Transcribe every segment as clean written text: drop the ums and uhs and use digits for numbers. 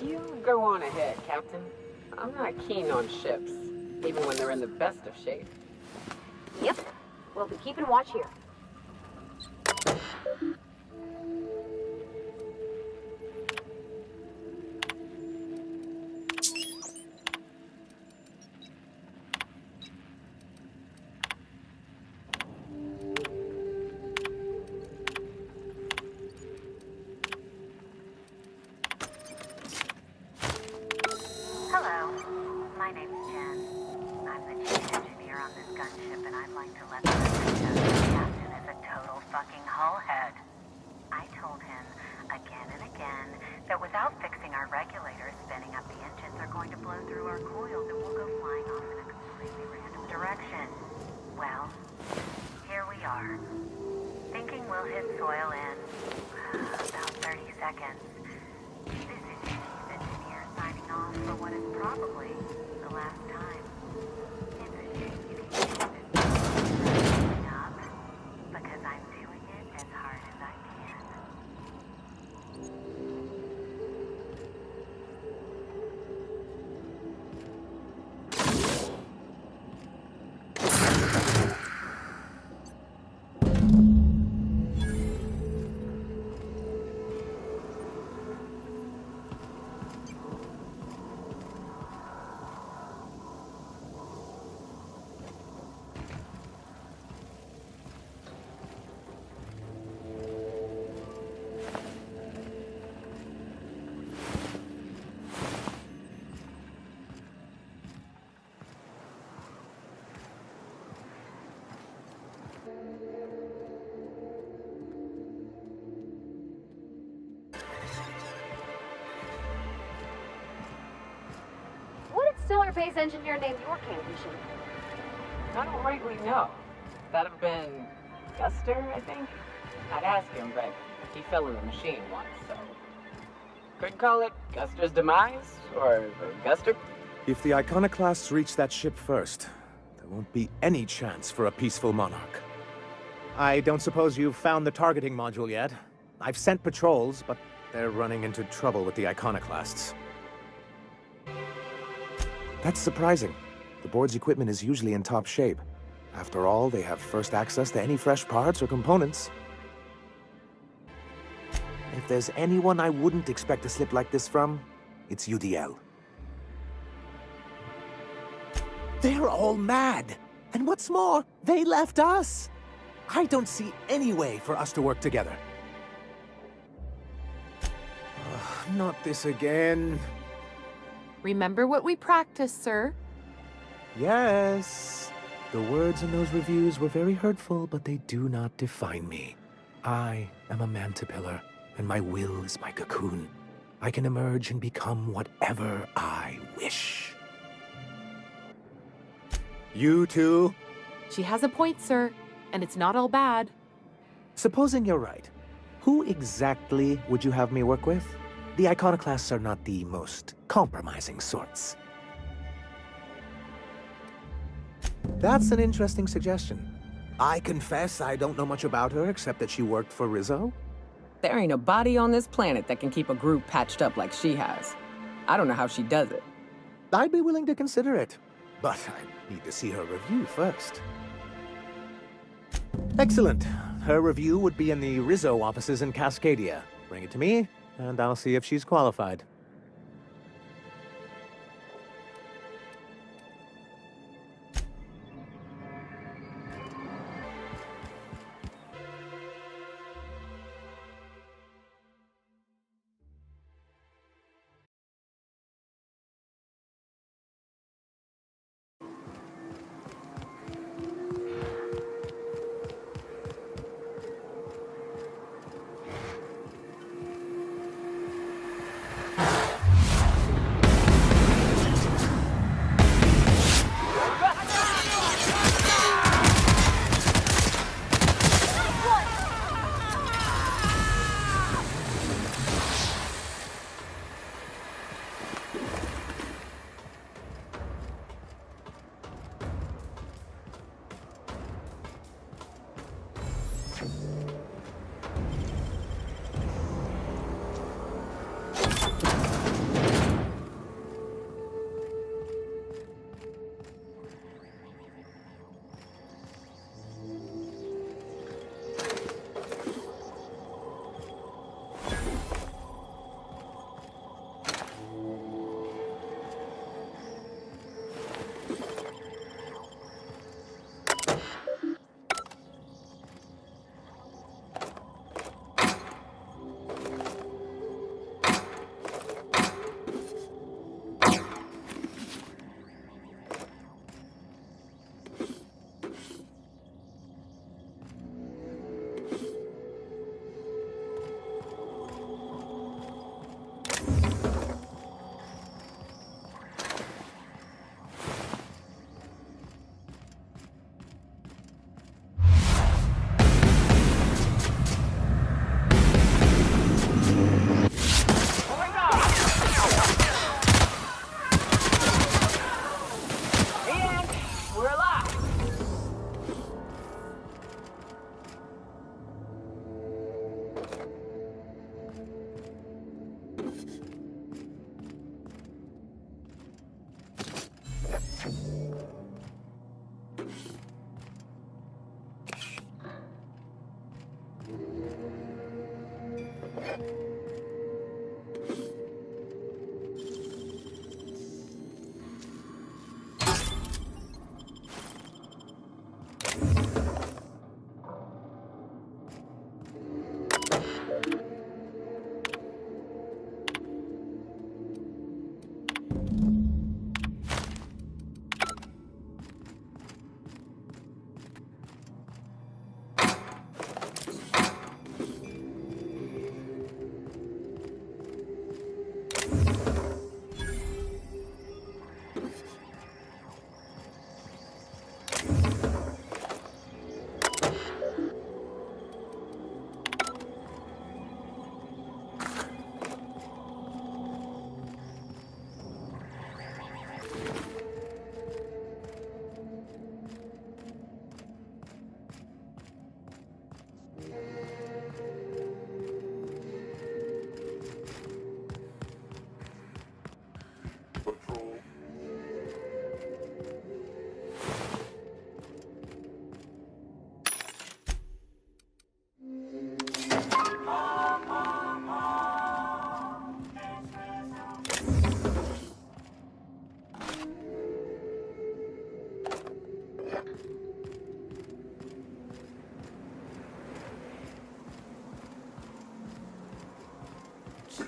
You go on ahead, Captain. I'm not keen on ships, even when they're in the best of shape. Yep. We'll be keeping watch here. Hello, my name's Jen. I'm the chief engineer on this gunship, and I'd like to let the record show that the captain is a total fucking hullhead. I told him again and again that without fixing our regulators, spinning up the engines are going to blow through our coils and we'll go flying off in a completely random direction. Well, here we are. Thinking we'll hit soil in about 30 seconds. This is your chief engineer signing off for what is probably the last time. It's a shame you can see this coming up, because I'm doing it as hard as I can. What did Stellar Base engineer name your camp mission? I don't rightly know. That'd have been Guster, I think? I'd ask him, but he fell in the machine once, so... Could call it Guster's demise, or Guster? If the Iconoclasts reach that ship first, there won't be any chance for a peaceful monarch. I don't suppose you've found the targeting module yet. I've sent patrols, but they're running into trouble with the Iconoclasts. That's surprising. The board's equipment is usually in top shape. After all, they have first access to any fresh parts or components. If there's anyone I wouldn't expect a slip like this from, it's UDL. They're all mad! And what's more, they left us! I don't see any way for us to work together. Not this again. Remember what we practiced, sir. Yes. The words in those reviews were very hurtful, but they do not define me. I am a mantipillar, and my will is my cocoon. I can emerge and become whatever I wish. You too? She has a point, sir, and it's not all bad. Supposing you're right, who exactly would you have me work with? The Iconoclasts are not the most compromising sorts. That's an interesting suggestion. I confess I don't know much about her except that she worked for Rizzo. There ain't a body on this planet that can keep a group patched up like she has. I don't know how she does it. I'd be willing to consider it, but I need to see her review first. Excellent. Her review would be in the Rizzo offices in Cascadia. Bring it to me, and I'll see if she's qualified.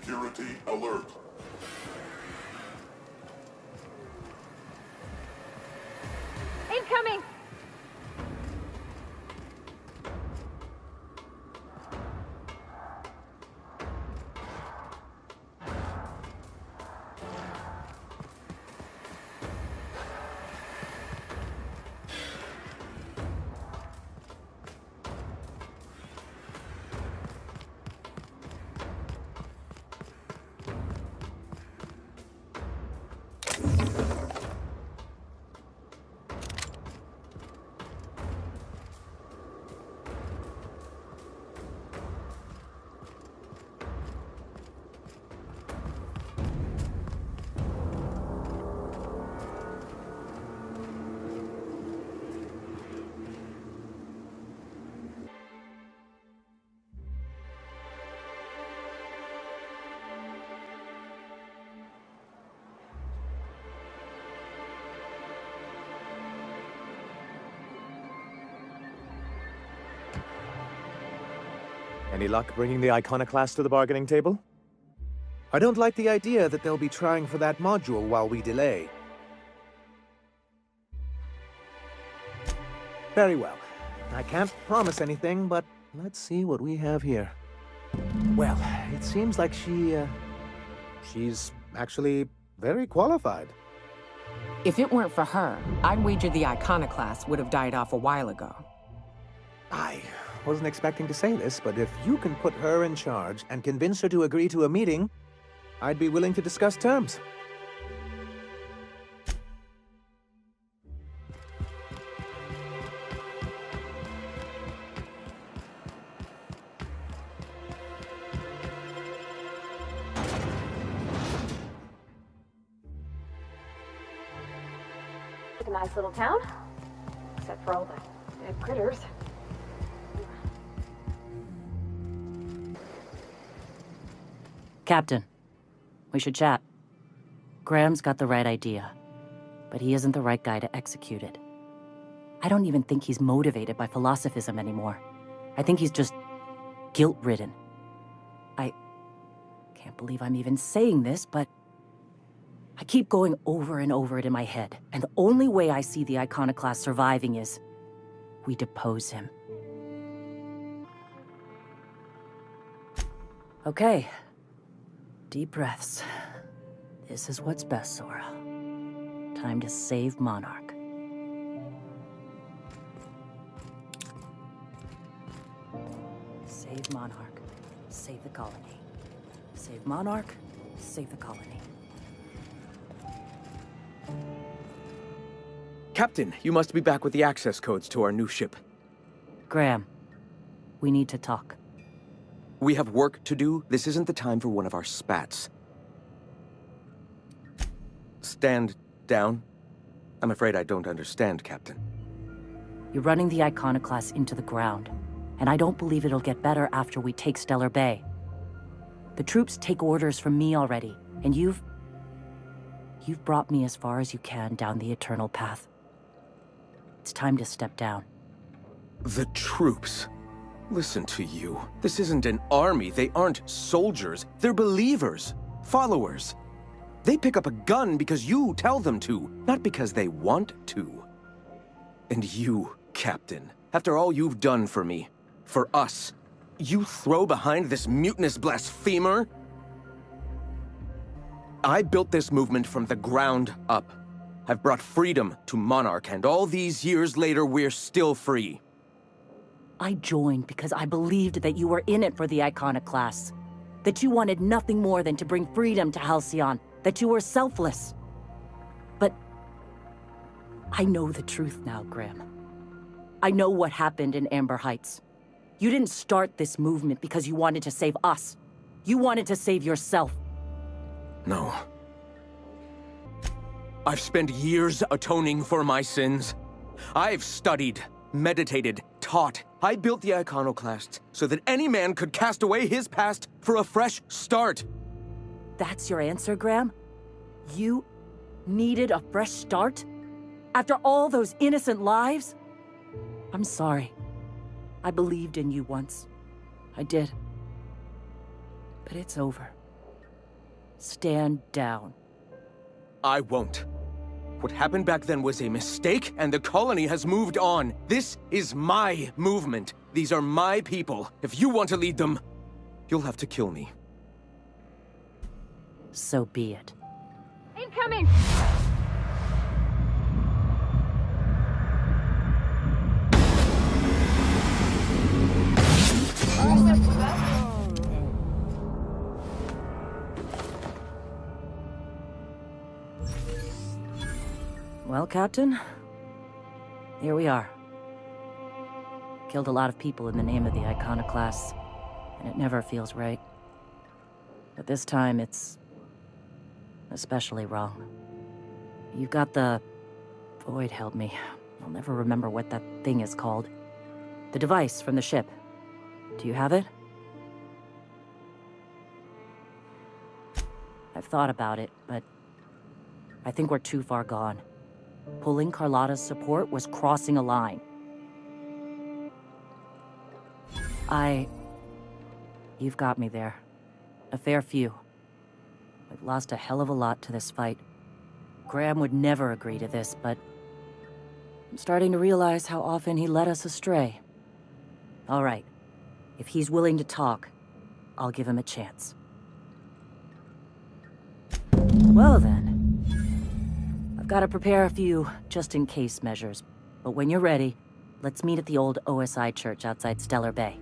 Security alert. Incoming! Any luck bringing the Iconoclast to the bargaining table? I don't like the idea that they'll be trying for that module while we delay. Very well. I can't promise anything, but let's see what we have here. Well, it seems like she's actually very qualified. If it weren't for her, I'd wager the Iconoclast would have died off a while ago. I wasn't expecting to say this, but if you can put her in charge and convince her to agree to a meeting, I'd be willing to discuss terms. It's a nice little town. Except for all the dead critters. Captain, we should chat. Graham's got the right idea, but he isn't the right guy to execute it. I don't even think he's motivated by philosophism anymore. I think he's just guilt-ridden. I can't believe I'm even saying this, but I keep going over and over it in my head, and the only way I see the Iconoclast surviving is we depose him. Okay. Deep breaths. This is what's best, Sora. Time to save Monarch. Save Monarch. Save the colony. Save Monarch. Save the colony. Captain, you must be back with the access codes to our new ship. Graham, we need to talk. We have work to do. This isn't the time for one of our spats. Stand down. I'm afraid I don't understand, Captain. You're running the Iconoclast into the ground, and I don't believe it'll get better after we take Stellar Bay. The troops take orders from me already, and you've brought me as far as you can down the eternal path. It's time to step down. The troops. Listen to you. This isn't an army. They aren't soldiers. They're believers. Followers. They pick up a gun because you tell them to, not because they want to. And you, Captain, after all you've done for me, for us, you throw behind this mutinous blasphemer? I built this movement from the ground up. I've brought freedom to Monarch, and all these years later, we're still free. I joined because I believed that you were in it for the Iconoclasts. That you wanted nothing more than to bring freedom to Halcyon. That you were selfless. But I know the truth now, Graham. I know what happened in Amber Heights. You didn't start this movement because you wanted to save us. You wanted to save yourself. No. I've spent years atoning for my sins. I've studied, meditated, taught. I built the Iconoclasts so that any man could cast away his past for a fresh start. That's your answer, Graham? You needed a fresh start? After all those innocent lives? I'm sorry. I believed in you once. I did. But it's over. stand down. I won't. What happened back then was a mistake, and the colony has moved on. This is my movement. These are my people. If you want to lead them, you'll have to kill me. So be it. Incoming! Well, Captain, here we are. Killed a lot of people in the name of the Iconoclasts, and it never feels right. But this time, it's especially wrong. You've got the... Void, help me. I'll never remember what that thing is called. The device from the ship. Do you have it? I've thought about it, but I think we're too far gone. Pulling Carlotta's support was crossing a line. You've got me there. A fair few. We've lost a hell of a lot to this fight. Graham would never agree to this, but I'm starting to realize how often he led us astray. All right. If he's willing to talk, I'll give him a chance. Well then. I've got to prepare a few just-in-case measures, but when you're ready, let's meet at the old OSI church outside Stellar Bay.